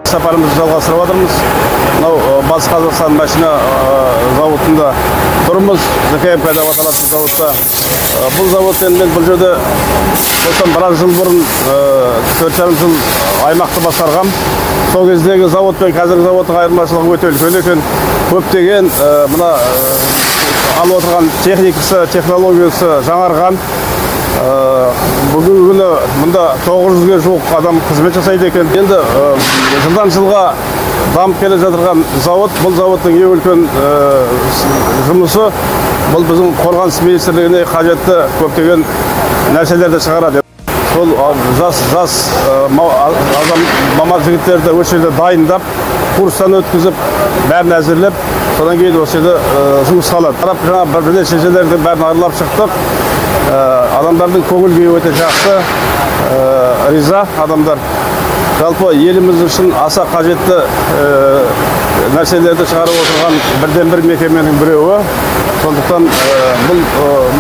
Сапарымызды жалғастырып жатырмыз. Мынау Батыс Қазақстан машина зауытында тұрмыз. ЖКМК деп аталатын зауытта. Бұл завод мен бұл жерде осыдан біраз жыл бұрын 4,5 жыл аймақты басқарғам. Сол кездегі завод пен қазіргі заводтың айырмашылығы өте үлкен екен. Көптеген мына алып отырған техникасы, технологиясы жаңарған. Бүгінгі күні мұнда 900-ге жуық адам қызмет жасайды екен. Енді жылдан жылға дамып келе жатырған завод, бұл заводтың ең үлкен жұмысы бұл біздің қорғаныс министрлігіне қажетті көптеген нәрселерді шығарады. Сол жас маман жігіттерді осы жерде дайындап, курстан өткізіп, бәрін әзірлеп, содан кейін осы жерде жұмысқа алады. Қарап жаңа бірнеше жерлерді бәрін аралап шықтық. Адамдардың көңіл күйі өте жақсы, риза адамдар. Жалпы еліміз үшін аса қажетті нәрселерді шығарып отырған бірден-бір мекеменің біреуі. Сондықтан бұл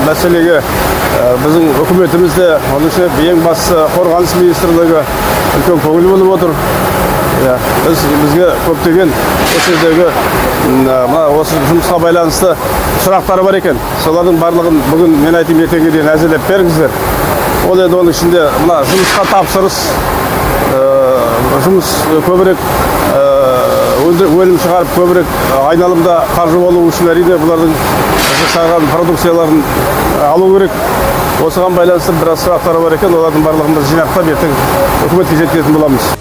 мәселеге біздің үкіметіміз де, оның ішінде ең бастысы қорғаныс министрлігі үлкен көңіл бөліп отыр. Бізге көптеген осы жердегі осы жұмысқа байланысты сұрақтары бар екен. Солардың барлығын бүгін мен айтайын, ертеңге дейін әзірлеп беріңіздер. Ол енді оның ішінде мына жұмысқа тапсырыс, жұмыс көбірек өнім шығарып, көбірек айналымда қаржы болу үшін әрине бұлардың жасаған продукцияларын алу керек. Осыған байланысты біраз сұрақтары бар екен. Олардың барлығын біз жинақтап ертең үкіметке жеткізетін боламыз.